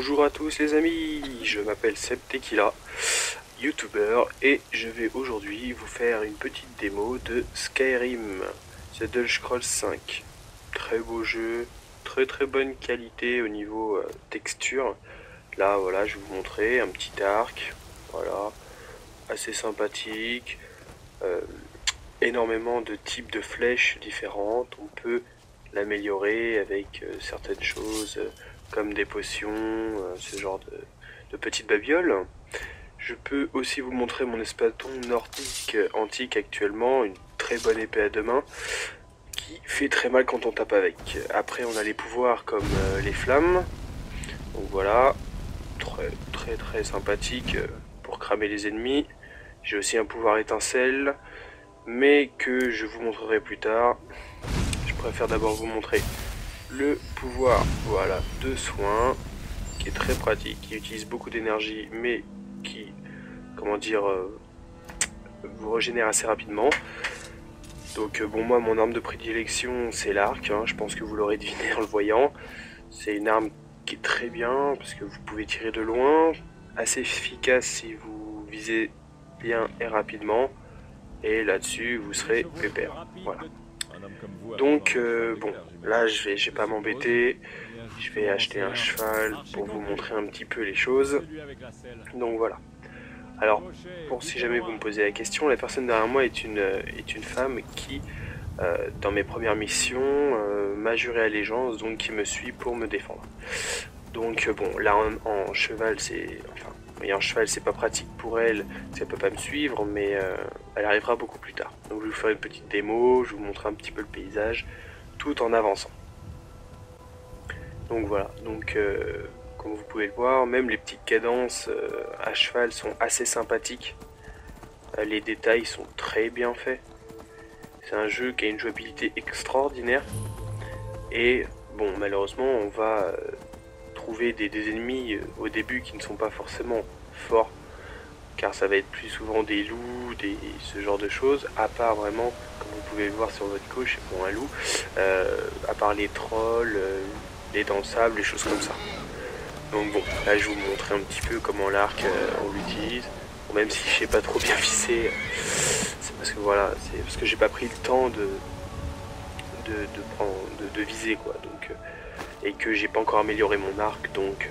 Bonjour à tous les amis, je m'appelle Seb Tequila, youtubeur, et je vais aujourd'hui vous faire une petite démo de Skyrim, The Elder Scrolls 5. Très beau jeu, très bonne qualité au niveau texture. Là voilà, je vais vous montrer un petit arc, voilà, assez sympathique, euh, énormément de types de flèches différentes. On peut l'améliorer avec certaines choses comme des potions, ce genre de petites babioles. Je peux aussi vous montrer mon espadon nordique antique actuellement, une très bonne épée à deux mains qui fait très mal quand on tape avec. Après on a les pouvoirs comme les flammes, donc voilà, très sympathique pour cramer les ennemis. J'ai aussi un pouvoir étincelle, mais que je vous montrerai plus tard. Je préfère d'abord vous montrer le pouvoir, voilà, de soin, qui est très pratique, qui utilise beaucoup d'énergie, mais qui, comment dire, vous régénère assez rapidement. Donc bon, moi mon arme de prédilection c'est l'arc, hein. Je pense que vous l'aurez deviné en le voyant. C'est une arme qui est très bien, parce que vous pouvez tirer de loin, assez efficace si vous visez bien et rapidement, et là-dessus vous serez pépère, voilà. Donc bon, là je vais pas m'embêter, je vais acheter un cheval pour vous montrer un petit peu les choses. Donc voilà. Alors, pour si jamais vous me posez la question, la personne derrière moi est une femme qui, dans mes premières missions, m'a juré allégeance, donc qui me suit pour me défendre. Donc bon, là en cheval, c'est... Enfin, et en cheval, c'est pas pratique pour elle, parce qu'elle peut pas me suivre, mais elle arrivera beaucoup plus tard. Donc je vais vous faire une petite démo, je vais vous montrer un petit peu le paysage, tout en avançant. Donc voilà, donc comme vous pouvez le voir, même les petites cadences à cheval sont assez sympathiques. Les détails sont très bien faits. C'est un jeu qui a une jouabilité extraordinaire. Et bon, malheureusement, on va trouver des ennemis au début qui ne sont pas forcément forts, car ça va être plus souvent des loups, ce genre de choses, à part vraiment, comme vous pouvez le voir sur votre gauche, bon, un loup, à part les trolls, les dents de sable, les choses comme ça. Donc bon, là je vais vous montrer un petit peu comment l'arc on l'utilise. Bon, même si je sais pas trop bien viser, c'est parce que voilà, c'est parce que j'ai pas pris le temps de viser quoi. Donc et que j'ai pas encore amélioré mon arc, donc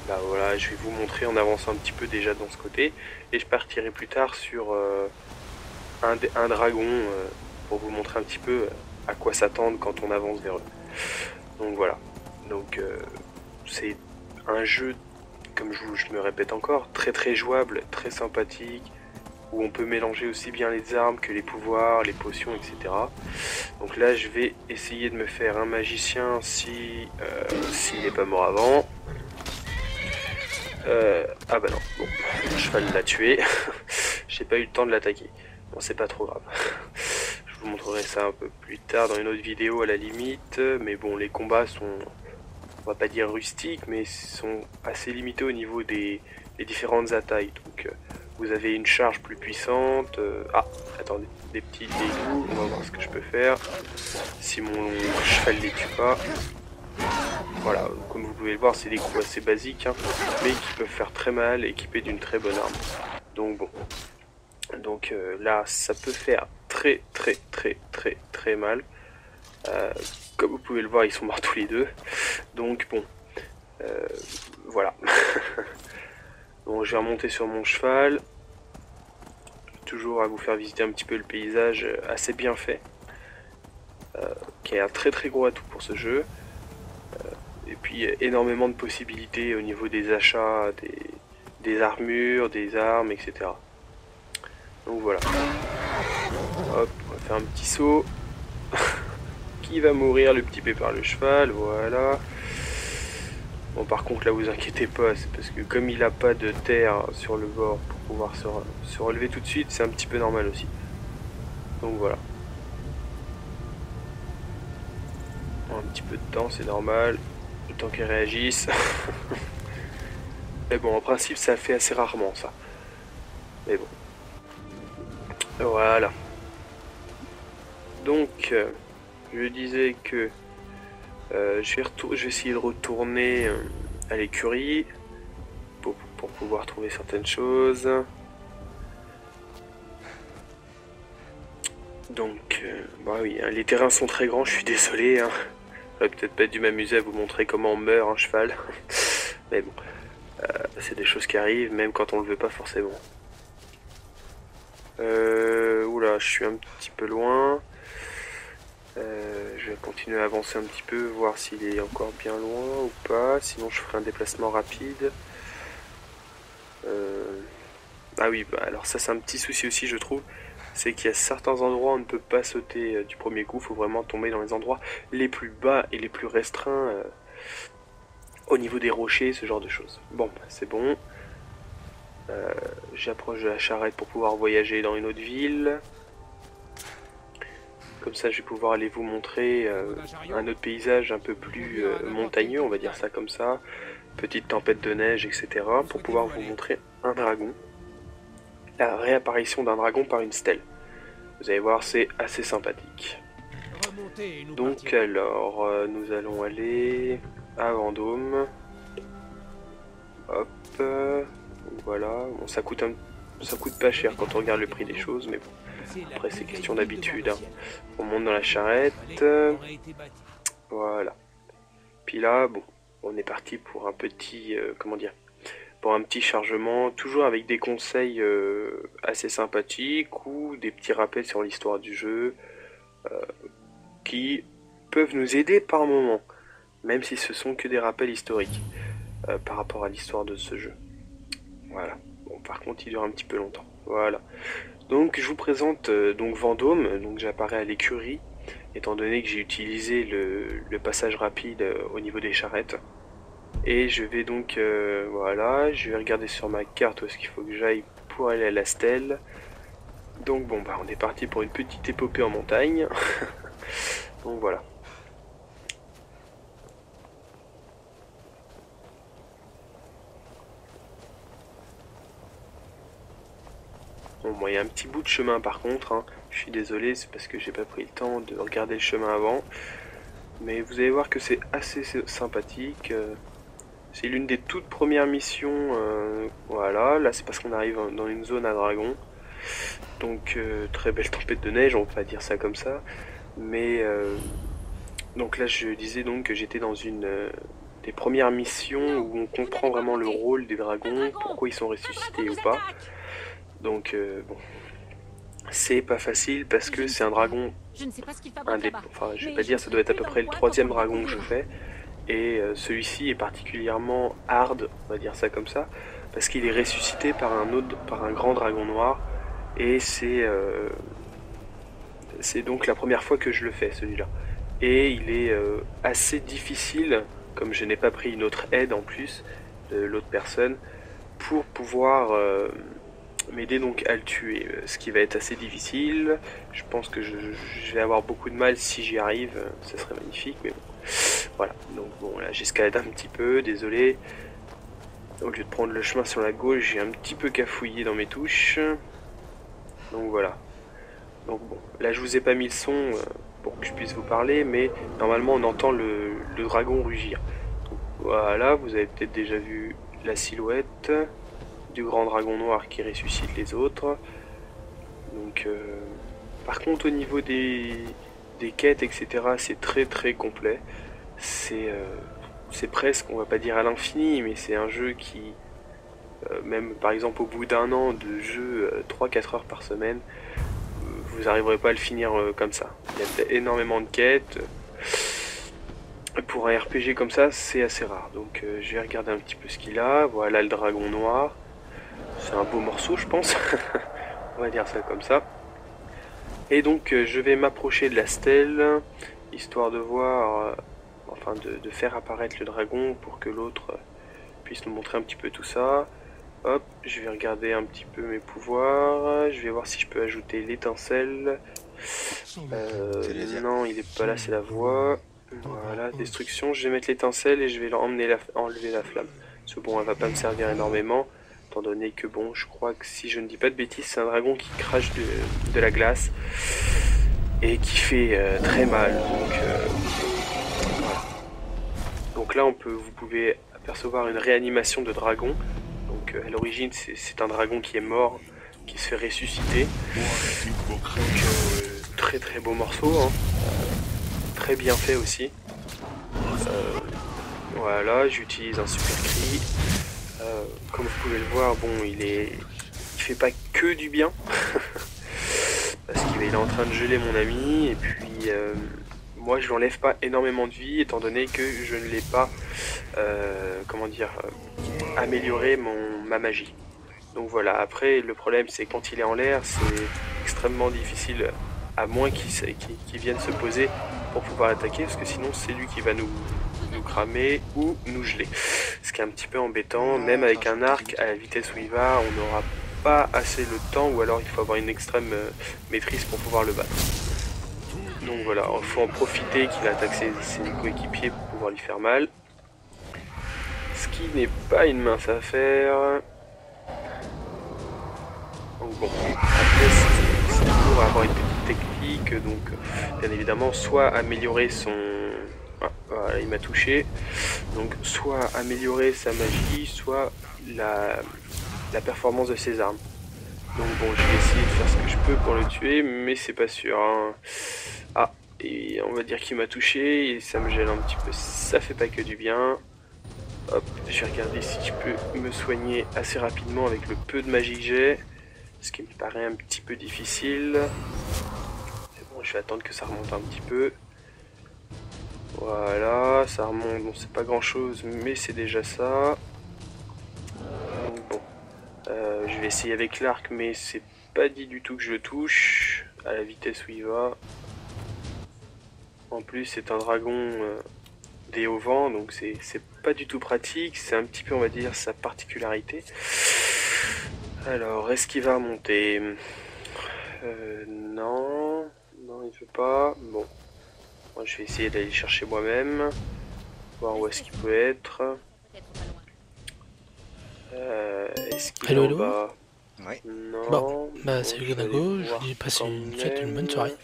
bah voilà, je vais vous montrer en avançant un petit peu déjà dans ce côté, et je partirai plus tard sur un dragon pour vous montrer un petit peu à quoi s'attendre quand on avance vers eux. Donc voilà, donc c'est un jeu, comme je me répète encore, très jouable, très sympathique, où on peut mélanger aussi bien les armes que les pouvoirs, les potions, etc. Donc là, je vais essayer de me faire un magicien si s'il n'est pas mort avant. Ah bah non, bon, le cheval l'a tué. J'ai pas eu le temps de l'attaquer. Bon, c'est pas trop grave. Je vous montrerai ça un peu plus tard dans une autre vidéo à la limite. Mais bon, les combats sont, on va pas dire rustiques, mais sont assez limités au niveau des différentes attaques. Donc vous avez une charge plus puissante. Ah, attendez, des loups, on va voir ce que je peux faire. Si mon cheval les tue pas. Voilà, comme vous pouvez le voir, c'est des coups assez basiques, hein, mais qui peuvent faire très mal, équipés d'une très bonne arme. Donc bon. Donc là, ça peut faire très mal. Comme vous pouvez le voir, ils sont morts tous les deux. Donc bon, voilà. Bon, je vais remonter sur mon cheval. Toujours à vous faire visiter un petit peu le paysage assez bien fait. Qui est un très gros atout pour ce jeu. Et puis énormément de possibilités au niveau des achats, des armures, des armes, etc. Donc voilà. Hop, on va faire un petit saut. Qui va mourir, le petit pépère le cheval, voilà. Bon, par contre là vous inquiétez pas, c'est parce que comme il a pas de terre sur le bord pour pouvoir se relever tout de suite, c'est un petit peu normal aussi. Donc voilà. Un petit peu de temps, c'est normal. Le temps qu'elle réagisse. Mais bon, en principe ça fait assez rarement ça. Mais bon. Voilà. Donc, je disais que je vais essayer de retourner à l'écurie pour pouvoir trouver certaines choses. Donc, bah oui, hein, les terrains sont très grands, je suis désolé. Hein. J'aurais peut-être pas dû m'amuser à vous montrer comment on meurt un cheval. Mais bon, c'est des choses qui arrivent, même quand on le veut pas forcément. Oula, je suis un petit peu loin. Je vais continuer à avancer un petit peu, voir s'il est encore bien loin ou pas. Sinon, je ferai un déplacement rapide. Ah oui, bah alors ça c'est un petit souci aussi, je trouve. C'est qu'il y a certains endroits où on ne peut pas sauter du premier coup. Il faut vraiment tomber dans les endroits les plus bas et les plus restreints au niveau des rochers, ce genre de choses. Bon, bah, c'est bon. J'approche de la charrette pour pouvoir voyager dans une autre ville. Comme ça, je vais pouvoir aller vous montrer un autre paysage un peu plus montagneux, on va dire ça comme ça. Petite tempête de neige, etc. Pour pouvoir vous montrer un dragon. La réapparition d'un dragon par une stèle. Vous allez voir, c'est assez sympathique. Donc alors, nous allons aller à Vendôme. Hop. Voilà. Bon, ça coûte pas cher quand on regarde le prix des choses, mais bon. Après, c'est question d'habitude. Hein. On monte dans la charrette. Voilà. Puis là, bon, on est parti pour un petit, comment dire, pour un petit chargement, toujours avec des conseils assez sympathiques ou des petits rappels sur l'histoire du jeu qui peuvent nous aider par moment, même si ce sont que des rappels historiques par rapport à l'histoire de ce jeu. Voilà. Bon, par contre, il dure un petit peu longtemps. Voilà. Donc, je vous présente donc Vendôme. Donc, j'apparais à l'écurie, étant donné que j'ai utilisé le passage rapide au niveau des charrettes. Et je vais donc, voilà, je vais regarder sur ma carte où est-ce qu'il faut que j'aille pour aller à la stèle. Donc bon, bah on est parti pour une petite épopée en montagne. Donc voilà. Bon, moi il y a un petit bout de chemin par contre, hein. Je suis désolé, c'est parce que j'ai pas pris le temps de regarder le chemin avant. Mais vous allez voir que c'est assez sympathique. C'est l'une des toutes premières missions, voilà, là c'est parce qu'on arrive dans une zone à dragon. Donc très belle tempête de neige, on va dire ça comme ça. Mais donc là je disais donc que j'étais dans une des premières missions où on comprend vraiment le rôle des dragons, pourquoi ils sont ressuscités ou pas. Donc bon, c'est pas facile parce que c'est un dragon, enfin je vais pas dire, ça doit être à peu près le troisième dragon que je fais. Et celui-ci est particulièrement hard, on va dire ça comme ça, parce qu'il est ressuscité par un grand dragon noir. Et c'est donc la première fois que je le fais, celui-là. Et il est assez difficile, comme je n'ai pas pris une autre aide en plus de l'autre personne, pour pouvoir m'aider donc à le tuer. Ce qui va être assez difficile. Je pense que je vais avoir beaucoup de mal si j'y arrive. Ça serait magnifique, mais bon. Voilà, donc bon, là j'escalade un petit peu, désolé. Au lieu de prendre le chemin sur la gauche, j'ai un petit peu cafouillé dans mes touches. Donc voilà. Donc bon, là je vous ai pas mis le son pour que je puisse vous parler, mais normalement on entend le dragon rugir. Donc, voilà, vous avez peut-être déjà vu la silhouette du grand dragon noir qui ressuscite les autres. Donc par contre au niveau des quêtes, etc., c'est très très complet. C'est presque, on va pas dire à l'infini, mais c'est un jeu qui, même par exemple au bout d'un an de jeu, 3-4 heures par semaine, vous n'arriverez pas à le finir comme ça. Il y a énormément de quêtes. Pour un RPG comme ça, c'est assez rare. Donc je vais regarder un petit peu ce qu'il a. Voilà le dragon noir. C'est un beau morceau, je pense. On va dire ça comme ça. Et donc je vais m'approcher de la stèle, histoire de voir, enfin de faire apparaître le dragon pour que l'autre puisse nous montrer un petit peu tout ça. Hop, je vais regarder un petit peu mes pouvoirs, je vais voir si je peux ajouter l'étincelle. Non, il est pas là, c'est la voix. Voilà, destruction, je vais mettre l'étincelle et je vais enlever la flamme. Parce que bon, elle va pas me servir énormément, étant donné que bon, je crois que si je ne dis pas de bêtises, c'est un dragon qui crache de la glace et qui fait très mal. Donc, voilà. Donc là, vous pouvez apercevoir une réanimation de dragon. Donc à l'origine c'est un dragon qui est mort, qui se fait ressusciter. Donc très très beau morceau, hein. Très bien fait aussi. Voilà, j'utilise un super cri. Comme vous pouvez le voir, bon, il fait pas que du bien. Parce qu'il est en train de geler mon ami. Et puis, moi, je lui enlève pas énormément de vie, étant donné que je ne l'ai pas, comment dire, amélioré ma magie. Donc voilà, après, le problème, c'est quand il est en l'air, c'est extrêmement difficile, à moins qu'il vienne se poser pour pouvoir attaquer, parce que sinon, c'est lui qui va nous cramer ou nous geler. Ce qui est un petit peu embêtant, même avec un arc à la vitesse où il va, on n'aura pas assez le temps, ou alors il faut avoir une extrême maîtrise pour pouvoir le battre. Donc voilà, il faut en profiter qu'il attaque ses coéquipiers pour pouvoir lui faire mal. Ce qui n'est pas une mince affaire. Donc bon, après c'est pour avoir une petite technique, donc bien évidemment soit améliorer son... Ah, voilà, il m'a touché. Donc soit améliorer sa magie, soit la performance de ses armes. Donc bon, je vais essayer de faire ce que je peux pour le tuer, mais c'est pas sûr, hein. Ah, et on va dire qu'il m'a touché, et ça me gèle un petit peu, ça fait pas que du bien. Hop, je vais regarder si je peux me soigner assez rapidement avec le peu de magie que j'ai. Ce qui me paraît un petit peu difficile. C'est bon, je vais attendre que ça remonte un petit peu. Voilà, ça remonte, bon c'est pas grand chose, mais c'est déjà ça. Donc bon, je vais essayer avec l'arc, mais c'est pas dit du tout que je le touche, à la vitesse où il va. En plus c'est un dragon des hauts vents, donc c'est pas du tout pratique, c'est un petit peu on va dire sa particularité. Alors, est-ce qu'il va remonter? Non, non il veut pas, bon. Moi, je vais essayer d'aller le chercher moi-même, voir où est-ce qu'il peut être. Est-ce qu'il est en bas? Oui. Non. Bon, bah salut je vais Gonago, aller je voir lui passe quand une bonne même. soirée.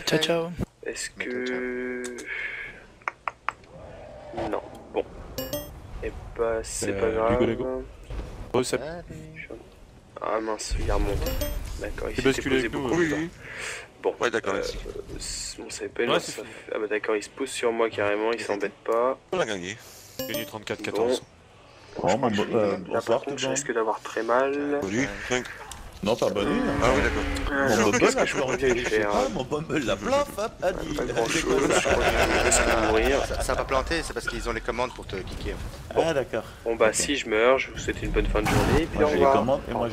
Ciao ciao. Est-ce que... Non, bon. Et bah c'est pas grave. Oh, ça... Ah mince, il remonte. D'accord, il s'est posé beaucoup de temps. Bon, ouais, d'accord, merci. Bon, ça fait pas une mince affaire. Ah bah d'accord, il se pose sur moi carrément, il s'embête pas. On l'a gagné. Gagné 34-14. Bon. Oh, Là par contre, je risque d'avoir très mal. Salut. non, pas bonne nuit. Ah oui, d'accord. Alors, qu'est-ce que je peux pourrais faire? Mon Bumble la plaf a dit. Pas grand chose, je crois que je risque de mourir. Ça va planter, c'est parce qu'ils ont les commandes pour te kicker. Ah, d'accord. Bon bah si je meurs, je vous souhaite une bonne fin de journée et puis au Moi j'ai les revoir. commandes et moi